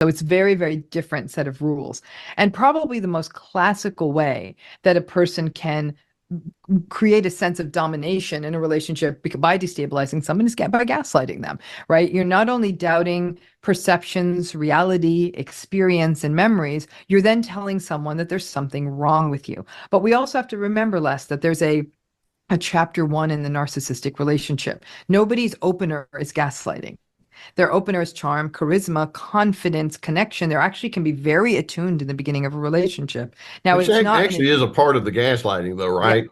So it's very, very different set of rules. And probably the most classical way that a person can create a sense of domination in a relationship by destabilizing someone is by gaslighting them, right? You're not only doubting perceptions, reality, experience, and memories, you're then telling someone that there's something wrong with you. But we also have to remember, Les, that there's a chapter 1 in the narcissistic relationship. Nobody's opener is gaslighting. Their opener is charm, charisma, confidence, connection. They actually can be very attuned in the beginning of a relationship. Now, Which it's not actually is a part of the gaslighting, though, yeah, right?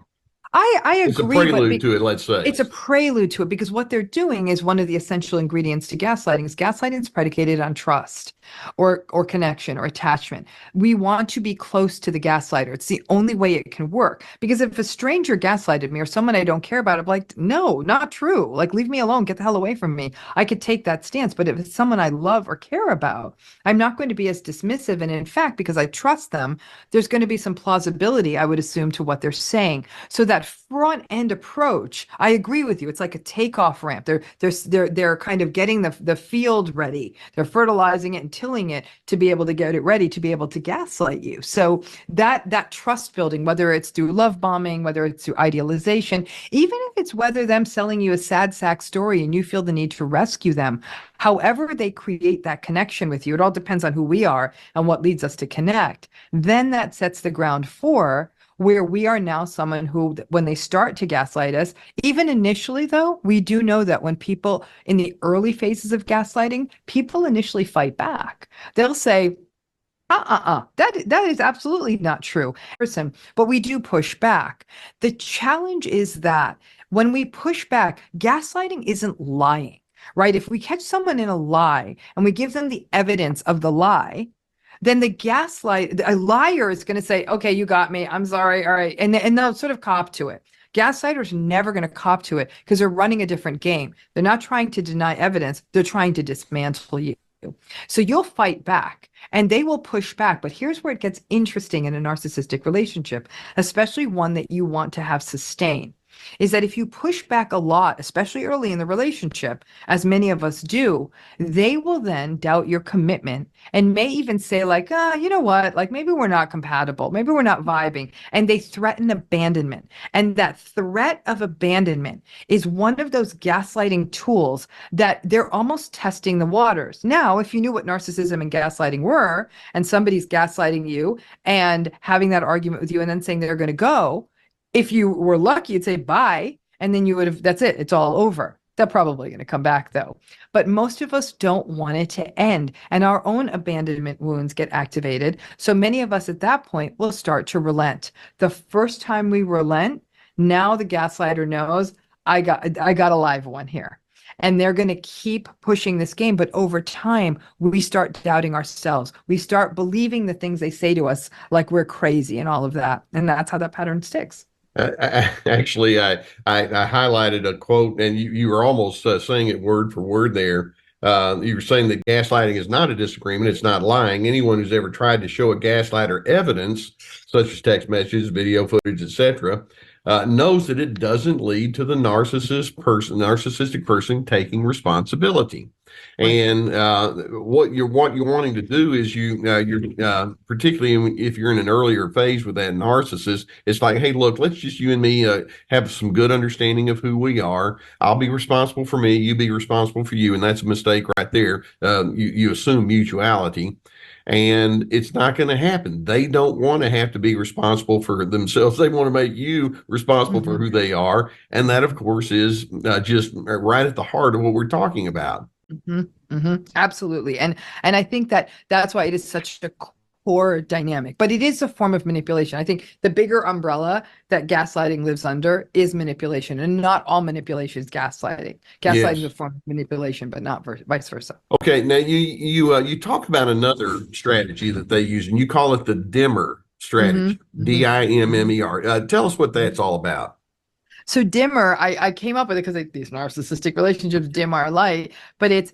I It's a agree, but prelude to it, let's say. it's a prelude to it because what they're doing is one of the essential ingredients to gaslighting. Is gaslighting is predicated on trust or connection or attachment. We want to be close to the gaslighter. It's the only way it can work. Because if a stranger gaslighted me or someone I don't care about, I'm like, no, not true. Like, leave me alone. Get the hell away from me. I could take that stance. But if it's someone I love or care about, I'm not going to be as dismissive. And in fact, because I trust them, there's going to be some plausibility, I would assume, to what they're saying. So that front end approach, I agree with you. It's like a takeoff ramp. They're kind of getting the field ready. They're fertilizing it and tilling it to be able to get it ready to be able to gaslight you. So that trust building, whether it's through love bombing, whether it's through idealization, even if it's whether them selling you a sad sack story and you feel the need to rescue them, however they create that connection with you, it all depends on who we are and what leads us to connect. Then that sets the ground for where we are now someone who, when they start to gaslight us, even initially, though, we do know that when people in the early phases of gaslighting, people initially fight back. They'll say, that is absolutely not true. But we do push back. The challenge is that when we push back, gaslighting isn't lying, right? If we catch someone in a lie and we give them the evidence of the lie, then a liar is going to say, okay, you got me. I'm sorry. All right. And they'll sort of cop to it. Gaslighters are never going to cop to it because they're running a different game. They're not trying to deny evidence. They're trying to dismantle you. So you'll fight back and they will push back. But here's where it gets interesting in a narcissistic relationship, especially one that you want to have sustain, is that if you push back a lot, especially early in the relationship, as many of us do, they will then doubt your commitment and may even say like, you know what, like maybe we're not compatible, maybe we're not vibing, and they threaten abandonment. And that threat of abandonment is one of those gaslighting tools that they're almost testing the waters. Now, if you knew what narcissism and gaslighting were, and somebody's gaslighting you and having that argument with you and then saying they're going to go, if you were lucky, you'd say bye, and then you would have, that's it, it's all over. They're probably going to come back though. But most of us don't want it to end, and our own abandonment wounds get activated. So many of us at that point will start to relent. The first time we relent, now the gaslighter knows I got a live one here. And they're going to keep pushing this game. But over time, we start doubting ourselves. We start believing the things they say to us, like we're crazy and all of that. And that's how that pattern sticks. Actually, I highlighted a quote, and you were almost saying it word for word there. You were saying that gaslighting is not a disagreement, it's not lying. Anyone who's ever tried to show a gaslighter evidence, such as text messages, video footage, etc., knows that it doesn't lead to the narcissistic person taking responsibility. Right. And what you're wanting to do is you're particularly if you're in an earlier phase with that narcissist, it's like, hey, look, let's just you and me have some good understanding of who we are. I'll be responsible for me, you be responsible for you, and that's a mistake right there. You assume mutuality. And it's not going to happen. They don't want to have to be responsible for themselves. They want to make you responsible for Mm-hmm. who they are. And that, of course, is just right at the heart of what we're talking about. Mm-hmm. Mm-hmm. Absolutely. And I think that that's why it is such a core dynamic, but it is a form of manipulation. I think the bigger umbrella that gaslighting lives under is manipulation, and not all manipulation is gaslighting. Gaslighting is a Yes. form of manipulation, but not vice versa. Okay. Now you talk about another strategy that they use, and you call it the dimmer Mm-hmm. strategy, Mm-hmm. dimmer. Tell us what that's all about. So dimmer, I came up with it because these narcissistic relationships dim our light, but it's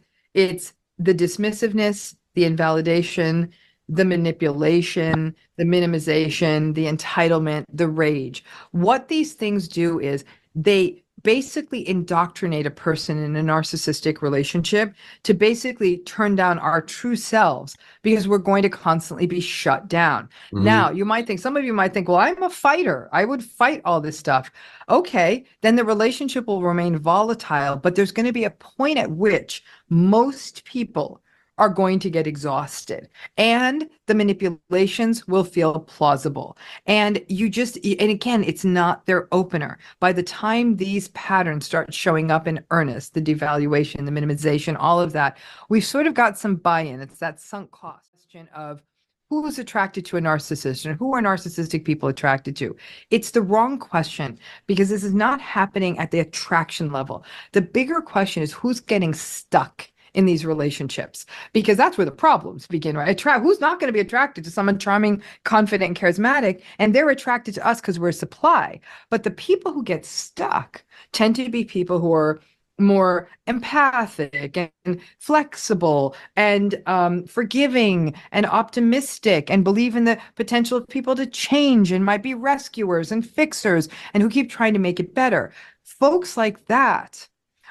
the dismissiveness, the invalidation, the manipulation, the minimization, the entitlement, the rage. What these things do is they basically indoctrinate a person in a narcissistic relationship to basically turn down our true selves because we're going to constantly be shut down. Now, some of you might think, well, I'm a fighter. I would fight all this stuff. Okay, then the relationship will remain volatile, but there's going to be a point at which most people are going to get exhausted and the manipulations will feel plausible. And again, it's not their opener. By the time these patterns start showing up in earnest, the devaluation, the minimization, all of that, we've sort of got some buy-in. It's that sunk cost question of who's attracted to a narcissist and who are narcissistic people attracted to. It's the wrong question because this is not happening at the attraction level. The bigger question is who's getting stuck in these relationships, because that's where the problems begin, right? Who's not going to be attracted to someone charming, confident, and charismatic, and they're attracted to us because we're supply. But the people who get stuck tend to be people who are more empathic and flexible and forgiving and optimistic and believe in the potential of people to change and might be rescuers and fixers and who keep trying to make it better. Folks like that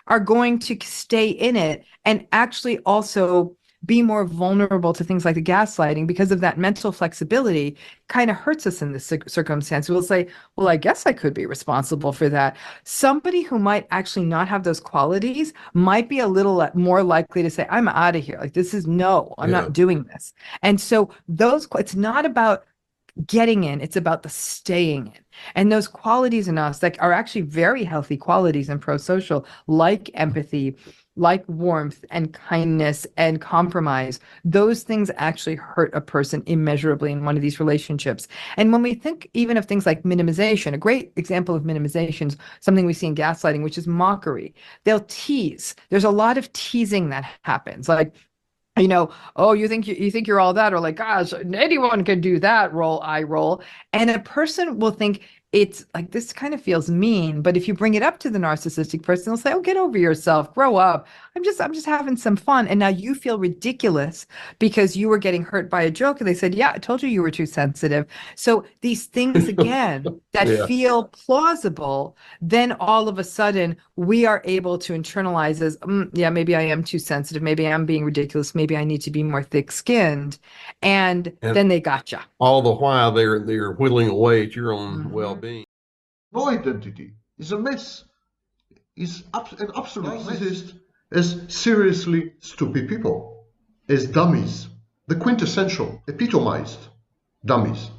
are going to stay in it and actually also be more vulnerable to things like the gaslighting because of that mental flexibility kind of hurts us in this circumstance. We'll say, well, I guess I could be responsible for that. Somebody who might actually not have those qualities might be a little more likely to say, I'm out of here. Like, this is no, I'm not doing this. And so it's not about getting in, it's about the staying in. And those qualities in us that are actually very healthy qualities and pro-social, like empathy, like warmth and kindness and compromise, those things actually hurt a person immeasurably in one of these relationships. And when we think even of things like minimization, a great example of minimization is something we see in gaslighting, which is mockery. They'll tease. There's a lot of teasing that happens. Like, oh, you think you're all that, or like, gosh, anyone can do that, eye roll. And a person will think it's like, this kind of feels mean. But if you bring it up to the narcissistic person, they'll say, oh, get over yourself, grow up. I'm just having some fun. And now you feel ridiculous because you were getting hurt by a joke. And they said, yeah, I told you were too sensitive. So these things, again, that feel plausible, then all of a sudden we are able to internalize as, yeah, maybe I am too sensitive. Maybe I'm being ridiculous. Maybe I need to be more thick-skinned. And then they gotcha. All the while they're whittling away at your own well-being. No identity is a mess. Is an absolute narcissist as seriously stupid people, as dummies, the quintessential, epitomized dummies.